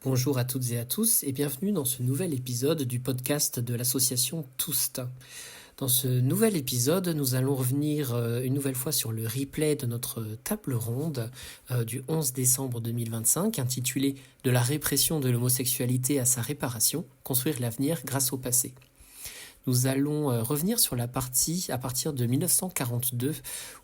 Bonjour à toutes et à tous et bienvenue dans ce nouvel épisode du podcast de l'association Toust. Dans ce nouvel épisode, nous allons revenir une nouvelle fois sur le replay de notre table ronde du 11 décembre 2025 intitulée De la répression de l'homosexualité à sa réparation, construire l'avenir grâce au passé. Nous allons revenir sur la partie à partir de 1942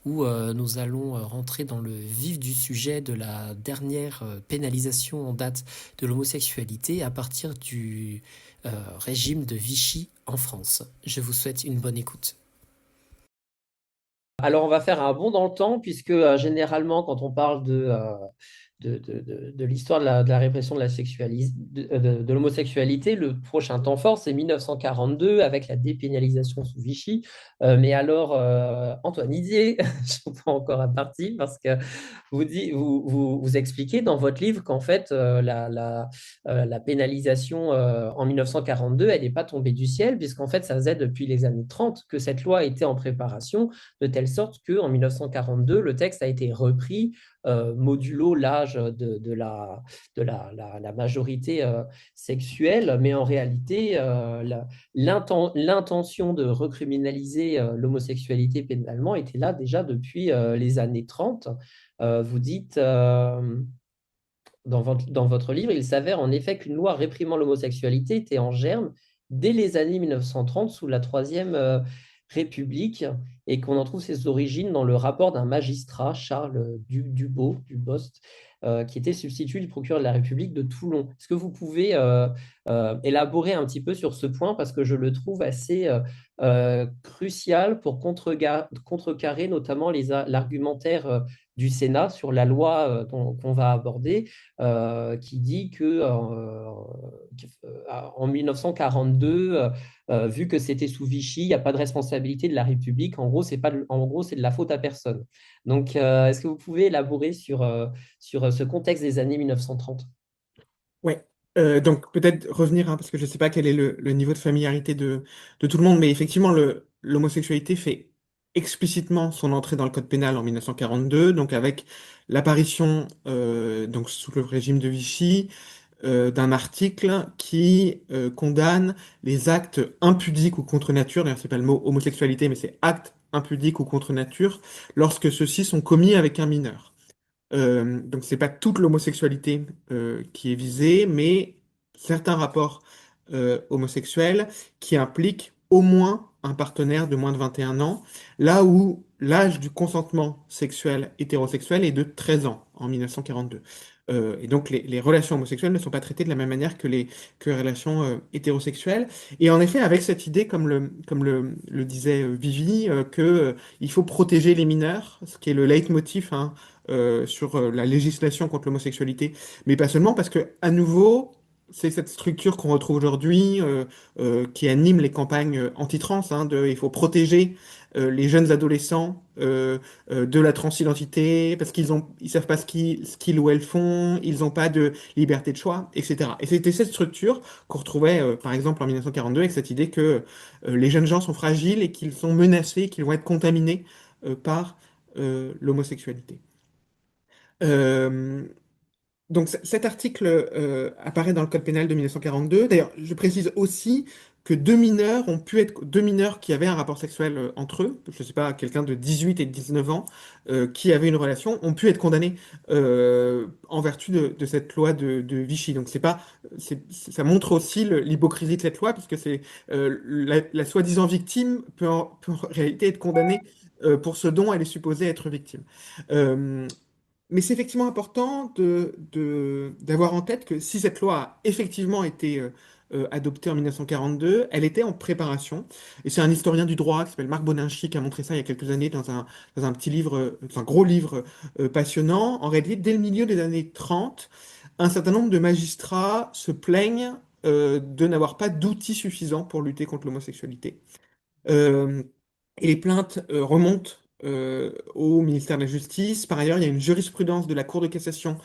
où nous allons rentrer dans le vif du sujet de la dernière pénalisation en date de l'homosexualité à partir du régime de Vichy en France. Je vous souhaite une bonne écoute. Alors, on va faire un bond dans le temps, puisque généralement, quand on parle de l'histoire de la répression de la de l'homosexualité, le prochain temps fort, c'est 1942 avec la dépénalisation sous Vichy. Mais alors, Antoine Didier, je ne prends encore à partie parce que vous expliquez dans votre livre qu'en fait, la pénalisation en 1942, elle n'est pas tombée du ciel, puisqu'en fait, ça faisait depuis les années 30 que cette loi était en préparation, de telle sorte qu'en 1942, le texte a été repris modulo l'âge de la majorité sexuelle, mais en réalité, l'intention de recriminaliser l'homosexualité pénalement était là déjà depuis les années 30. Vous dites dans votre livre, il s'avère en effet qu'une loi réprimant l'homosexualité était en germe dès les années 1930 sous la Troisième République et qu'on en trouve ses origines dans le rapport d'un magistrat, Charles Dubost, qui était substitut du procureur de la République de Toulon. Est-ce que vous pouvez élaborer un petit peu sur ce point parce que je le trouve assez crucial pour contrecarrer notamment l'argumentaire du Sénat sur la loi qu'on va aborder, qui dit que en 1942, vu que c'était sous Vichy, il n'y a pas de responsabilité de la République. En gros, c'est de la faute à personne. Donc, est-ce que vous pouvez élaborer sur ce contexte des années 1930? Ouais. Donc peut-être revenir, hein, parce que je ne sais pas quel est le niveau de familiarité de tout le monde, mais effectivement, l'homosexualité fait explicitement son entrée dans le code pénal en 1942, donc avec l'apparition, donc sous le régime de Vichy, d'un article qui condamne les actes impudiques ou contre nature, d'ailleurs c'est pas le mot homosexualité, mais c'est actes impudiques ou contre nature, lorsque ceux-ci sont commis avec un mineur. Donc c'est pas toute l'homosexualité qui est visée, mais certains rapports homosexuels qui impliquent au moins un partenaire de moins de 21 ans, là où l'âge du consentement sexuel hétérosexuel est de 13 ans en 1942. Et donc les relations homosexuelles ne sont pas traitées de la même manière que les relations hétérosexuelles. Et en effet, avec cette idée, comme le disait Vivi, que il faut protéger les mineurs, ce qui est le leitmotiv, hein, sur la législation contre l'homosexualité, mais pas seulement parce que, à nouveau, c'est cette structure qu'on retrouve aujourd'hui qui anime les campagnes anti-trans, hein, il faut protéger les jeunes adolescents de la transidentité parce ils savent pas ce qu'ils ou elles font, ils n'ont pas de liberté de choix, etc. Et c'était cette structure qu'on retrouvait par exemple en 1942 avec cette idée que les jeunes gens sont fragiles et qu'ils sont menacés, qu'ils vont être contaminés par l'homosexualité. Euh, donc cet article apparaît dans le Code pénal de 1942. D'ailleurs, je précise aussi que deux mineurs qui avaient un rapport sexuel entre eux, je ne sais pas, quelqu'un de 18 et de 19 ans qui avait une relation, ont pu être condamnés en vertu de cette loi de Vichy. Donc ça montre aussi l'hypocrisie de cette loi, puisque la soi-disant victime peut en réalité être condamnée pour ce dont elle est supposée être victime. Euh, mais c'est effectivement important d'avoir en tête que si cette loi a effectivement été adoptée en 1942, elle était en préparation. Et c'est un historien du droit qui s'appelle Marc Boninchi qui a montré ça il y a quelques années dans un petit livre, un gros livre passionnant. En réalité, dès le milieu des années 30, un certain nombre de magistrats se plaignent de n'avoir pas d'outils suffisants pour lutter contre l'homosexualité. Euh, et les plaintes remontent au ministère de la Justice. Par ailleurs, il y a une jurisprudence de la Cour de cassation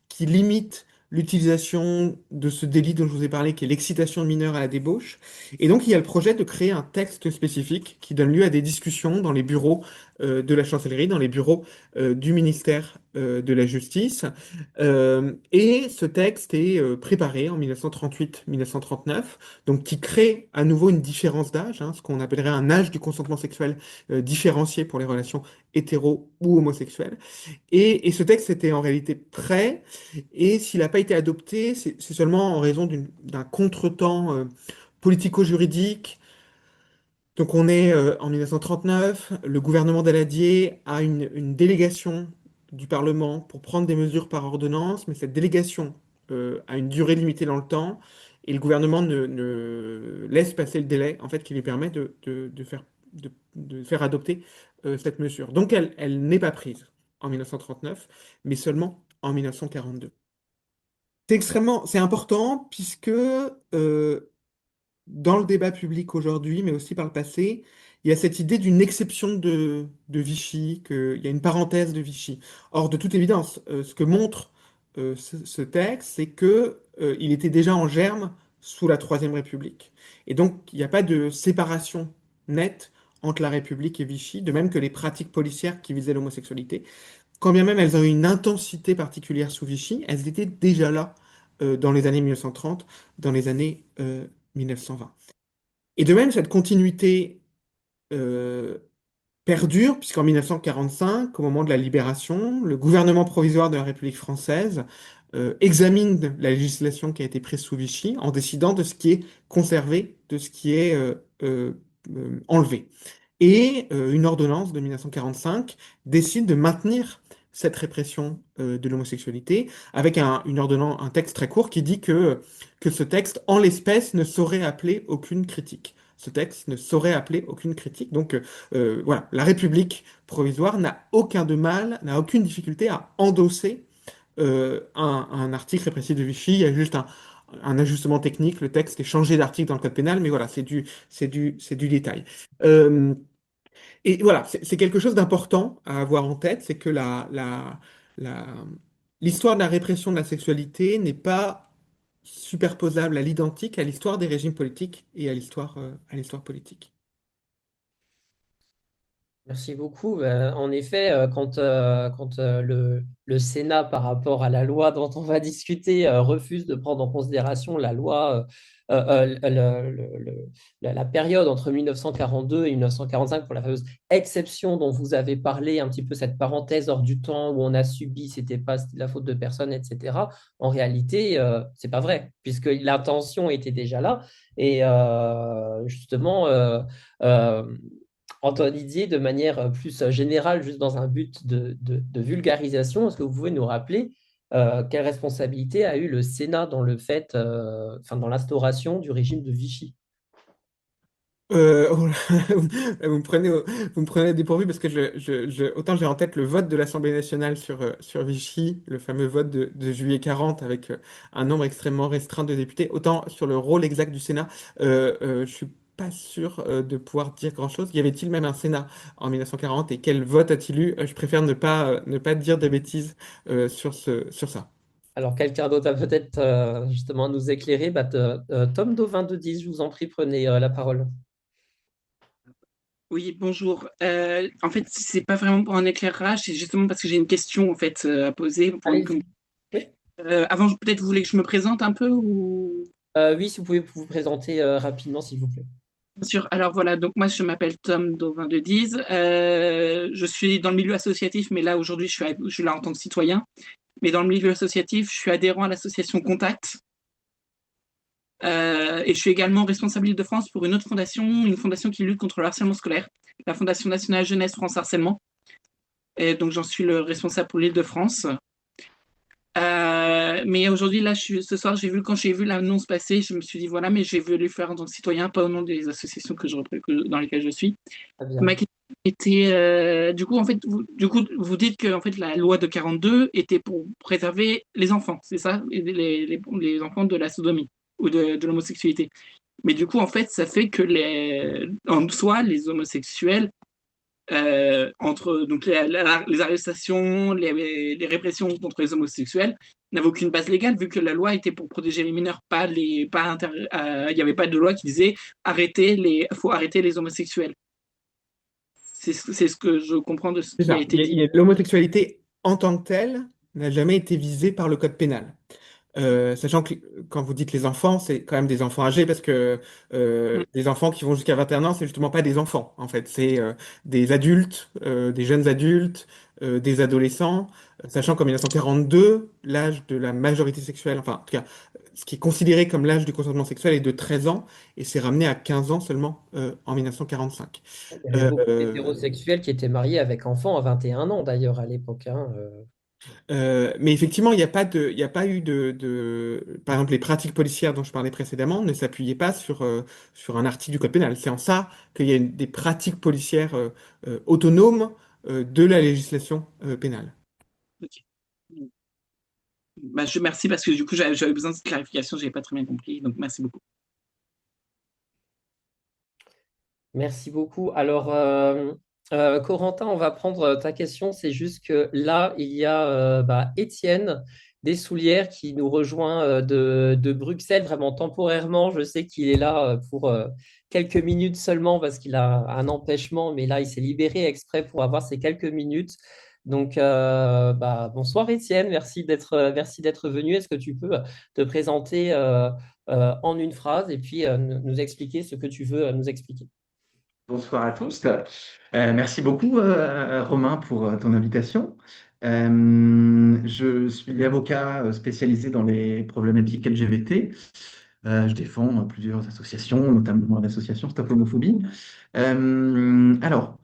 qui limite l'utilisation de ce délit dont je vous ai parlé, qui est l'excitation de mineurs à la débauche. Et donc, il y a le projet de créer un texte spécifique qui donne lieu à des discussions dans les bureaux de la chancellerie, dans les bureaux du ministère de la Justice. Et ce texte est préparé en 1938-1939, donc qui crée à nouveau une différence d'âge, hein, ce qu'on appellerait un âge du consentement sexuel différencié pour les relations hétéro ou homosexuelles. Et ce texte était en réalité prêt, et s'il n'a pas été adopté, c'est seulement en raison d'un contretemps politico-juridique. Donc on est en 1939, le gouvernement Daladier a une délégation du Parlement pour prendre des mesures par ordonnance, mais cette délégation a une durée limitée dans le temps, et le gouvernement ne laisse passer le délai en fait, qui lui permet de faire adopter cette mesure. Donc elle n'est pas prise en 1939, mais seulement en 1942. C'est important puisque dans le débat public aujourd'hui, mais aussi par le passé, il y a cette idée d'une exception de Vichy, qu'il y a une parenthèse de Vichy. Or, de toute évidence, ce que montre ce texte, c'est que il était déjà en germe sous la Troisième République. Et donc, il n'y a pas de séparation nette entre la République et Vichy, de même que les pratiques policières qui visaient l'homosexualité. Quand bien même elles ont eu une intensité particulière sous Vichy, elles étaient déjà là dans les années 1930, dans les années 1920. Et de même, cette continuité euh, perdure, puisqu'en 1945, au moment de la libération, le gouvernement provisoire de la République française examine la législation qui a été prise sous Vichy en décidant de ce qui est conservé, de ce qui est enlevé. Et une ordonnance de 1945 décide de maintenir cette répression de l'homosexualité avec un texte très court qui dit que ce texte, en l'espèce, ne saurait appeler aucune critique. Ce texte ne saurait appeler aucune critique. Donc voilà, la République provisoire n'a aucun de mal, n'a aucune difficulté à endosser un article répressif de Vichy. Il y a juste un ajustement technique, le texte est changé d'article dans le code pénal, mais voilà, c'est du détail. Euh, et voilà, c'est quelque chose d'important à avoir en tête, c'est que la- l'histoire de la répression de la sexualité n'est pas superposable à l'identique à l'histoire des régimes politiques et à l'histoire politique. Merci beaucoup. En effet, quand le Sénat, par rapport à la loi dont on va discuter, refuse de prendre en considération la loi, la période entre 1942 et 1945 pour la fameuse exception dont vous avez parlé, un petit peu cette parenthèse hors du temps où on a subi, c'était pas de la faute de personne, etc. En réalité, c'est pas vrai, puisque l'intention était déjà là. Et justement, euh, Antoine Didier, de manière plus générale, juste dans un but de vulgarisation, est-ce que vous pouvez nous rappeler quelle responsabilité a eu le Sénat dans le fait, enfin, dans l'instauration du régime de Vichy? Oh là, vous me prenez au dépourvu parce que autant j'ai en tête le vote de l'Assemblée nationale sur Vichy, le fameux vote de juillet 40 avec un nombre extrêmement restreint de députés, autant sur le rôle exact du Sénat, je suis pas sûr de pouvoir dire grand-chose. Y avait-il même un Sénat en 1940 et quel vote a-t-il eu? Je préfère ne pas dire de bêtises sur ça. Alors, quelqu'un d'autre a peut-être justement à nous éclairer. Tom Dauvin de 10, je vous en prie, prenez la parole. Oui, bonjour. En fait, c'est pas vraiment pour un éclairage, c'est justement parce que j'ai une question en fait à poser. Allez-y. Oui. Avant, peut-être vous voulez que je me présente un peu ou... Oui, si vous pouvez vous présenter rapidement, s'il vous plaît. Bien sûr. Alors voilà, donc moi je m'appelle Tom Dauvin de Dize. Je suis dans le milieu associatif, mais là aujourd'hui je suis là en tant que citoyen. Mais dans le milieu associatif, je suis adhérent à l'association Contact. Et je suis également responsable Île-de-France pour une fondation qui lutte contre le harcèlement scolaire, la Fondation nationale Jeunesse France Harcèlement. Et donc j'en suis le responsable pour l'Île-de-France. Mais aujourd'hui, là, ce soir, quand j'ai vu l'annonce passer, je me suis dit, voilà, mais j'ai voulu le faire en tant que citoyen, pas au nom des associations dans lesquelles je suis. Très bien. Ma question était, du coup, en fait, vous dites que en fait, la loi de 42 était pour préserver les enfants, c'est ça, les enfants de la sodomie ou de l'homosexualité. Mais du coup, en fait, ça fait que en soi, les homosexuels entre donc les arrestations, les répressions contre les homosexuels n'avaient aucune base légale vu que la loi était pour protéger les mineurs, il n'y avait pas de loi qui disait faut arrêter les homosexuels. C'est ce que je comprends de ce C'est qui a ça. été dit. L'homosexualité en tant que telle n'a jamais été visée par le code pénal. Sachant que quand vous dites les enfants, c'est quand même des enfants âgés parce que Mm. des enfants qui vont jusqu'à 21 ans, c'est justement pas des enfants en fait, c'est des adultes, des jeunes adultes, des adolescents, sachant qu'en 1942, l'âge de la majorité sexuelle, enfin en tout cas, ce qui est considéré comme l'âge du consentement sexuel est de 13 ans et c'est ramené à 15 ans seulement en 1945. Il y avait beaucoup Euh, d'hétérosexuels qui étaient mariés avec enfants à 21 ans d'ailleurs à l'époque, hein. Mais effectivement, il y a pas eu par exemple, les pratiques policières dont je parlais précédemment ne s'appuyaient pas sur un article du Code pénal. C'est en ça qu'il y a des pratiques policières autonomes de la législation pénale. Ok. Bah, je merci parce que du coup, j'avais besoin de cette clarification, j'avais pas très bien compris, donc merci beaucoup. Merci beaucoup. Alors, Corentin, on va prendre ta question. C'est juste que là, il y a Étienne Dessoulières qui nous rejoint de Bruxelles, vraiment temporairement. Je sais qu'il est là pour quelques minutes seulement parce qu'il a un empêchement, mais là, il s'est libéré exprès pour avoir ces quelques minutes. Donc, bonsoir Étienne, merci d'être venu. Est-ce que tu peux te présenter en une phrase et puis nous expliquer ce que tu veux nous expliquer? Bonsoir à tous. Merci beaucoup, Romain, pour ton invitation. Je suis avocat spécialisé dans les problématiques LGBT. Je défends plusieurs associations, notamment l'association Stop Homophobie. Alors,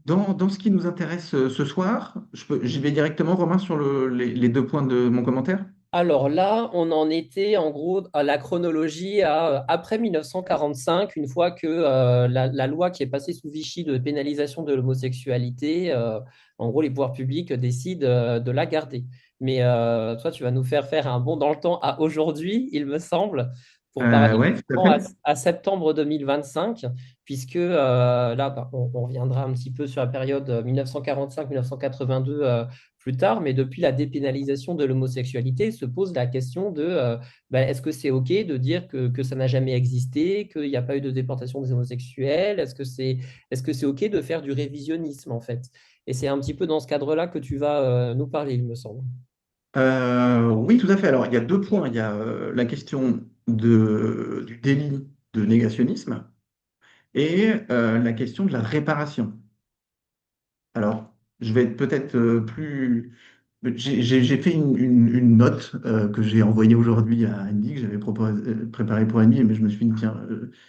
dans ce qui nous intéresse ce soir, j'y vais directement, Romain, sur les deux points de mon commentaire. Alors là, on en était en gros à la chronologie après 1945, une fois que la loi qui est passée sous Vichy de pénalisation de l'homosexualité, en gros, les pouvoirs publics décident de la garder. Mais toi, tu vas nous faire un bond dans le temps à aujourd'hui, il me semble, pour parler Ouais, tout à justement fait. à septembre 2025, puisque là, on reviendra un petit peu sur la période 1945-1982 plus tard, mais depuis la dépénalisation de l'homosexualité, se pose la question de est-ce que c'est OK de dire que ça n'a jamais existé, qu'il n'y a pas eu de déportation des homosexuels? Est-ce que c'est OK de faire du révisionnisme, en fait? Et c'est un petit peu dans ce cadre-là que tu vas nous parler, il me semble. Oui, tout à fait. Alors, il y a deux points. Il y a la question du délit de négationnisme et la question de la réparation. Alors, je vais être peut-être plus... J'ai fait une note que j'ai envoyée aujourd'hui à Andy, que j'avais préparée pour Andy, mais je me suis dit, tiens,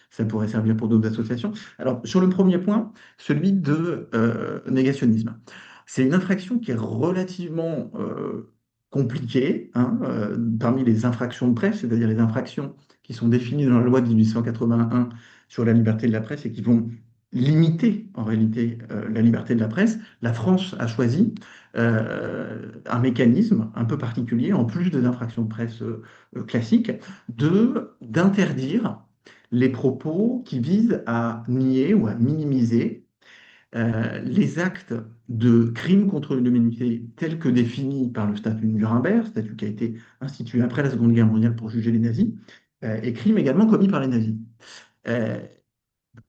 ça pourrait servir pour d'autres associations. Alors, sur le premier point, celui de négationnisme. C'est une infraction qui est relativement compliquée, hein, parmi les infractions de presse, c'est-à-dire les infractions qui sont définies dans la loi de 1881 sur la liberté de la presse et qui vont limiter en réalité la liberté de la presse. La France a choisi un mécanisme un peu particulier, en plus des infractions de presse classiques, d'interdire les propos qui visent à nier ou à minimiser les actes de crimes contre l'humanité tels que définis par le statut de Nuremberg, statut qui a été institué après la Seconde Guerre mondiale pour juger les nazis, et crimes également commis par les nazis. Euh,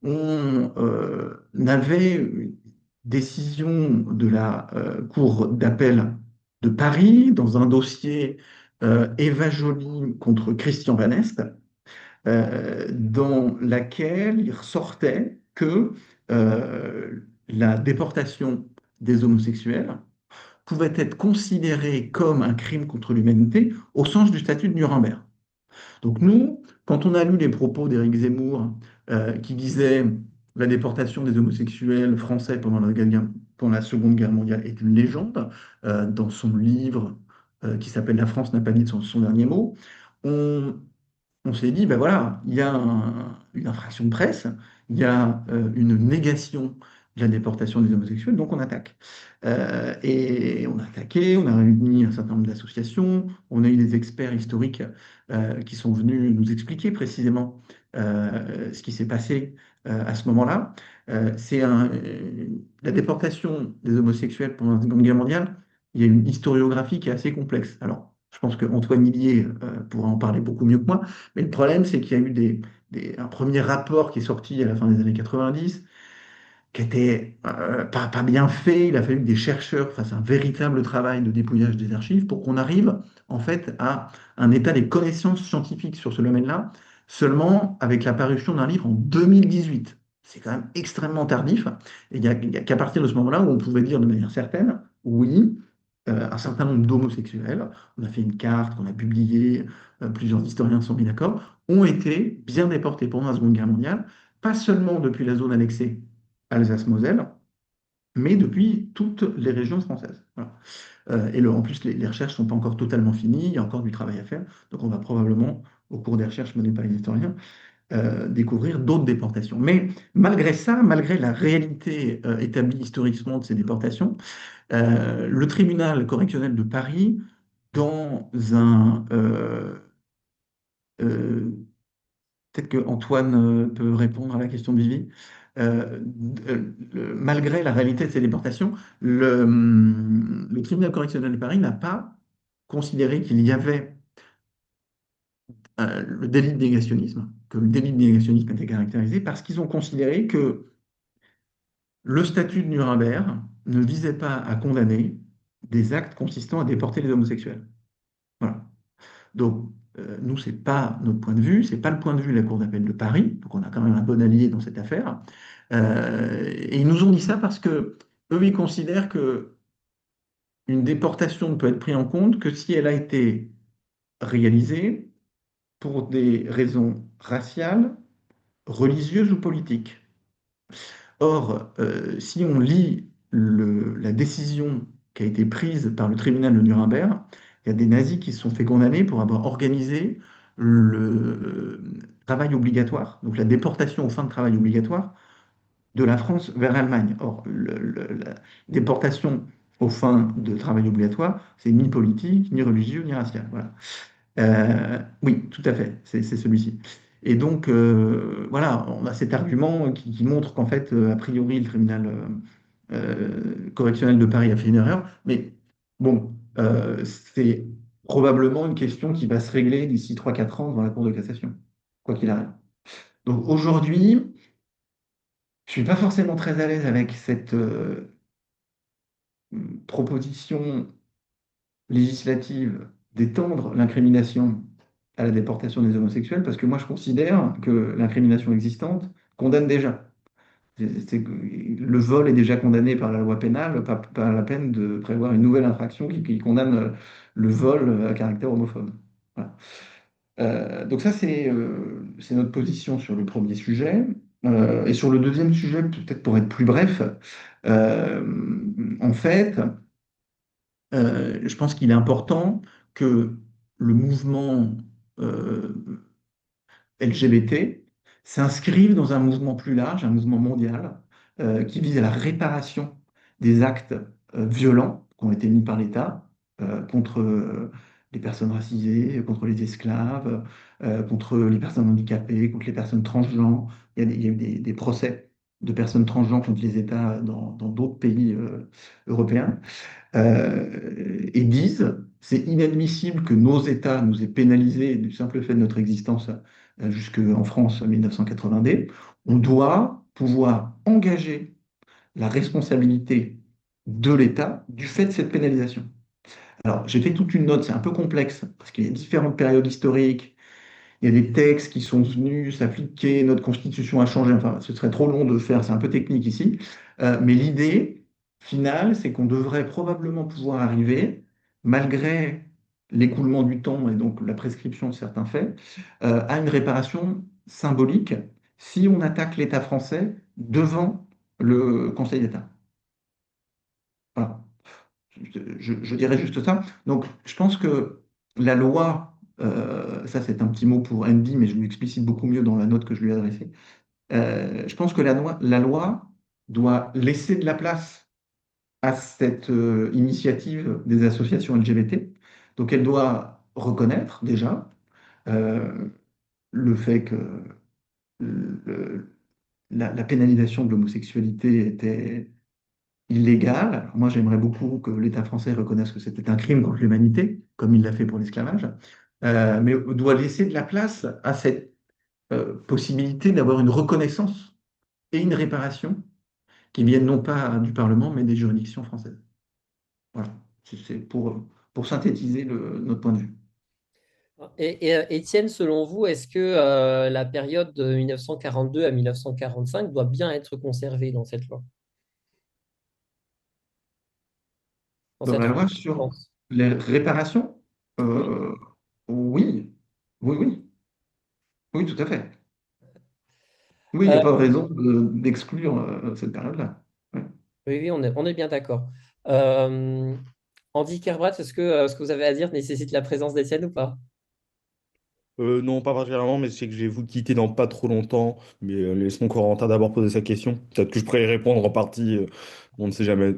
on avait une décision de la Cour d'appel de Paris dans un dossier Eva Joly contre Christian Van Est, dans laquelle il ressortait que la déportation des homosexuels pouvait être considérée comme un crime contre l'humanité au sens du statut de Nuremberg. Donc nous, quand on a lu les propos d'Éric Zemmour qui disait la déportation des homosexuels français pendant la Seconde Guerre mondiale est une légende, dans son livre qui s'appelle La France n'a pas dit son dernier mot, on, on s'est dit, ben voilà, il y a une infraction de presse, il y a une négation de la déportation des homosexuels, donc on attaque. Et on a attaqué, on a réuni un certain nombre d'associations, on a eu des experts historiques qui sont venus nous expliquer précisément ce qui s'est passé à ce moment-là. La déportation des homosexuels pendant la Seconde Guerre mondiale, il y a une historiographie qui est assez complexe. Alors, je pense qu'Antoine Hillier pourra en parler beaucoup mieux que moi, mais le problème, c'est qu'il y a eu un premier rapport qui est sorti à la fin des années 90, qui était pas bien fait. Il a fallu que des chercheurs fassent un véritable travail de dépouillage des archives pour qu'on arrive en fait à un état des connaissances scientifiques sur ce domaine-là, seulement avec la parution d'un livre en 2018. C'est quand même extrêmement tardif. Et il y a qu'à partir de ce moment-là où on pouvait dire de manière certaine, oui, un certain nombre d'homosexuels, on a fait une carte qu'on a publiée, plusieurs historiens sont mis d'accord, ont été bien déportés pendant la Seconde Guerre mondiale, pas seulement depuis la zone annexée Alsace-Moselle, mais depuis toutes les régions françaises. Voilà. En plus, les recherches ne sont pas encore totalement finies, il y a encore du travail à faire, donc on va probablement, au cours des recherches menées par les historiens, découvrir d'autres déportations. Mais malgré ça, malgré la réalité établie historiquement de ces déportations, le tribunal correctionnel de Paris, dans un... peut-être que Antoine peut répondre à la question de Vivi. Malgré la réalité de ces déportations, le tribunal correctionnel de Paris n'a pas considéré qu'il y avait le délit de négationnisme, que le délit de négationnisme était caractérisé parce qu'ils ont considéré que le statut de Nuremberg ne visait pas à condamner des actes consistant à déporter les homosexuels. Voilà. Donc, nous, ce n'est pas notre point de vue, ce n'est pas le point de vue de la Cour d'appel de Paris, donc on a quand même un bon allié dans cette affaire. Et ils nous ont dit ça parce que eux, ils considèrent que une déportation ne peut être prise en compte que si elle a été réalisée pour des raisons raciales, religieuses ou politiques. Or, si on lit la décision qui a été prise par le tribunal de Nuremberg, il y a des nazis qui se sont fait condamner pour avoir organisé le travail obligatoire, donc la déportation aux fins de travail obligatoire de la France vers l'Allemagne. Or, la déportation aux fins de travail obligatoire, c'est ni politique, ni religieux, ni racial. Voilà. Oui, tout à fait, c'est celui-ci. Et donc, voilà, on a cet argument qui montre qu'en fait, a priori, le tribunal correctionnel de Paris a fait une erreur. Mais bon, c'est probablement une question qui va se régler d'ici 3 4 ans devant la Cour de cassation, quoi qu'il arrive. Donc aujourd'hui, je suis pas forcément très à l'aise avec cette proposition législative d'étendre l'incrimination à la déportation des homosexuels, parce que moi je considère que l'incrimination existante condamne déjà. Le vol est déjà condamné par la loi pénale, pas la peine de prévoir une nouvelle infraction qui condamne le vol à caractère homophobe. Voilà. Donc ça, c'est notre position sur le premier sujet. Et sur le deuxième sujet, peut-être pour être plus bref, en fait, je pense qu'il est important que le mouvement euh, LGBT s'inscrivent dans un mouvement plus large, un mouvement mondial, qui vise à la réparation des actes violents qui ont été mis par l'État contre les personnes racisées, contre les esclaves, contre les personnes handicapées, contre les personnes transgenres. Il y a eu des procès de personnes transgenres contre les États dans d'autres pays européens. Et disent, c'est inadmissible que nos États nous aient pénalisés du simple fait de notre existence jusqu'en France en 1980. On doit pouvoir engager la responsabilité de l'État du fait de cette pénalisation. Alors, j'ai fait toute une note, c'est un peu complexe, parce qu'il y a différentes périodes historiques, il y a des textes qui sont venus s'appliquer, notre constitution a changé, enfin, ce serait trop long de faire, c'est un peu technique ici. Mais l'idée finale, c'est qu'on devrait probablement pouvoir arriver, malgré l'écoulement du temps et donc la prescription de certains faits, à une réparation symbolique si on attaque l'État français devant le Conseil d'État. Voilà. Je dirais juste ça. Donc, je pense que la loi, ça c'est un petit mot pour Andy, mais je lui explicite beaucoup mieux dans la note que je lui ai adressée. Je pense que la loi doit laisser de la place à cette initiative des associations LGBT. Donc, elle doit reconnaître déjà euh, le fait que le- la pénalisation de l'homosexualité était illégale. Alors moi, j'aimerais beaucoup que l'État français reconnaisse que c'était un crime contre l'humanité, comme il l'a fait pour l'esclavage, mais doit laisser de la place à cette possibilité d'avoir une reconnaissance et une réparation qui viennent non pas du Parlement, mais des juridictions françaises. Voilà, c'est pour synthétiser notre point de vue. Étienne, selon vous, est-ce que la période de 1942 à 1945 doit bien être conservée dans cette loi, dans Dans cette la loi loi de sur défense? les réparations, Oui. euh, oui, oui, oui, oui, tout à fait. Oui, il n'y Euh, a pas de raison d'exclure cette période-là. Ouais. oui, oui, on est bien d'accord. Euh, Andy Kerbrat, est-ce que ce que vous avez à dire nécessite la présence d'Étienne ou pas? Non, pas particulièrement, mais je sais que je vais vous quitter dans pas trop longtemps. Mais laissons Corentin d'abord poser sa question. Peut-être que je pourrais y répondre en partie, on ne sait jamais.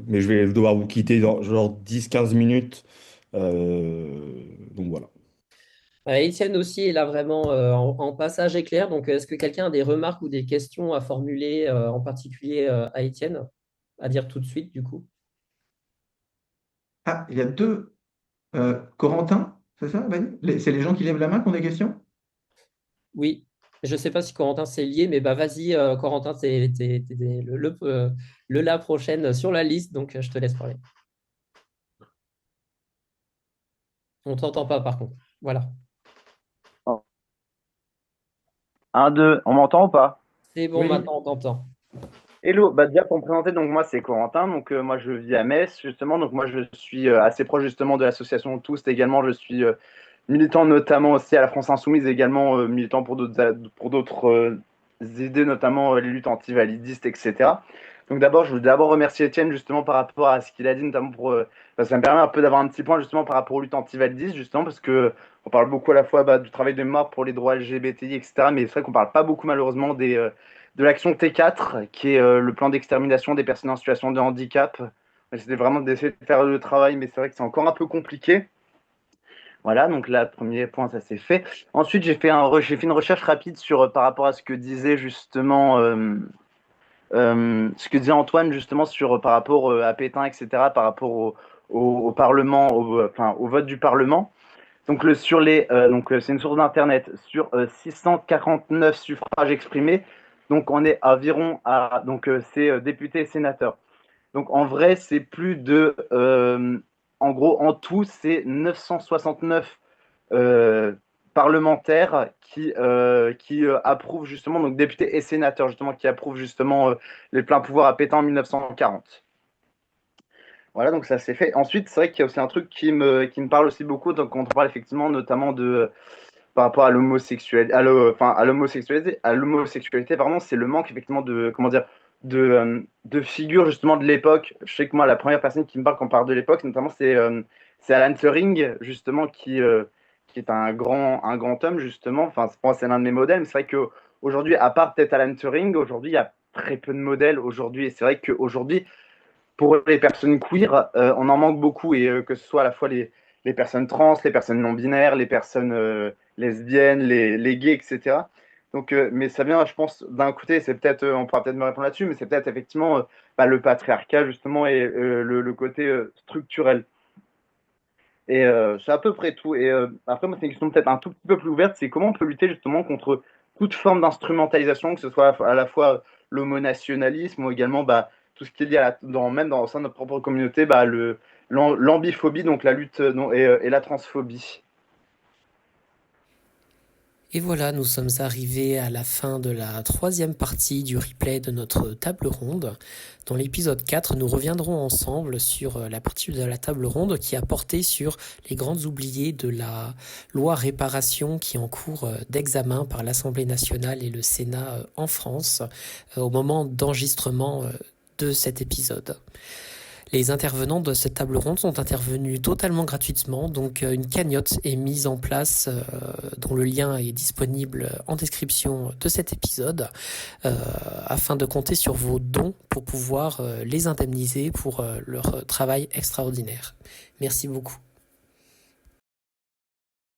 Mais je vais devoir vous quitter dans genre 10-15 minutes. Donc voilà. Étienne aussi est là vraiment en passage éclair. Donc, est-ce que quelqu'un a des remarques ou des questions à formuler en particulier à Étienne? À dire tout de suite, du coup. Ah, il y a deux. Corentin, c'est ça, Vanny? C'est les gens qui lèvent la main qui ont des questions? Oui, je ne sais pas si Corentin s'est lié, mais bah vas-y, Corentin, t'es la prochaine sur la liste, donc je te laisse parler. On t'entend pas par contre. Voilà. Un, deux, on m'entend ou pas? C'est bon, Oui. maintenant on t'entend. Hello, bah déjà pour me présenter, donc moi c'est Corentin, donc moi je vis à Metz justement, donc moi je suis assez proche justement de l'association Tous également, je suis militant notamment aussi à la France Insoumise, également militant pour d'autres idées, notamment les luttes anti-validistes, etc. Donc d'abord je veux d'abord remercier Étienne justement par rapport à ce qu'il a dit, notamment ça me permet un peu d'avoir un petit point justement par rapport aux luttes anti-validistes, justement parce que on parle beaucoup à la fois du travail de mémoire pour les droits LGBTI, etc. Mais c'est vrai qu'on parle pas beaucoup malheureusement de l'action T4, qui est le plan d'extermination des personnes en situation de handicap. C'était vraiment d'essayer de faire le travail, mais c'est vrai que c'est encore un peu compliqué. Voilà, donc là, premier point, ça s'est fait. Ensuite, j'ai fait une recherche rapide par rapport à ce que disait justement, ce que disait Antoine justement par rapport à Pétain, etc., par rapport au Parlement, enfin, au vote du Parlement. Donc, c'est une source d'internet sur 649 suffrages exprimés. Donc, on est environ à c'est députés et sénateurs. Donc, en vrai, c'est en gros, en tout, c'est 969 euh, parlementaires qui approuvent justement, donc députés et sénateurs justement, qui approuvent justement les pleins pouvoirs à Pétain en 1940. Voilà, donc ça s'est fait. Ensuite, c'est vrai qu'il y a aussi un truc qui me parle aussi beaucoup, donc quand on parle effectivement notamment par rapport à l'homosexualité, à l'homosexualité, pardon, c'est le manque effectivement de, comment dire, de figures justement de l'époque. Je sais que moi, la première personne qui me parle quand on parle de l'époque, notamment, c'est Alan Turing, justement, qui est un grand homme, justement. Enfin, pour moi, c'est l'un de mes modèles, mais c'est vrai qu'aujourd'hui, à part peut-être Alan Turing, aujourd'hui, il y a très peu de modèles aujourd'hui. Et c'est vrai qu'aujourd'hui, pour les personnes queer, on en manque beaucoup, et que ce soit à la fois les personnes trans, les personnes non binaires, les personnes lesbiennes, les gays, etc. Donc, mais ça vient, je pense, d'un côté, c'est peut-être, on pourra peut-être me répondre là-dessus, mais c'est peut-être effectivement le patriarcat justement et le côté structurel. Et c'est à peu près tout. Et après, moi, c'est une question peut-être un tout petit peu plus ouverte, c'est comment on peut lutter justement contre toute forme d'instrumentalisation, que ce soit à la fois l'homonationalisme ou également tout ce qui est lié même au sein de notre propre communauté, l'ambiphobie, donc la lutte et la transphobie. Et voilà, nous sommes arrivés à la fin de la troisième partie du replay de notre table ronde. Dans l'épisode 4, nous reviendrons ensemble sur la partie de la table ronde qui a porté sur les grandes oubliées de la loi réparation qui est en cours d'examen par l'Assemblée nationale et le Sénat en France au moment d'enregistrement de cet épisode. Les intervenants de cette table ronde sont intervenus totalement gratuitement, donc une cagnotte est mise en place dont le lien est disponible en description de cet épisode afin de compter sur vos dons pour pouvoir les indemniser pour leur travail extraordinaire. Merci beaucoup.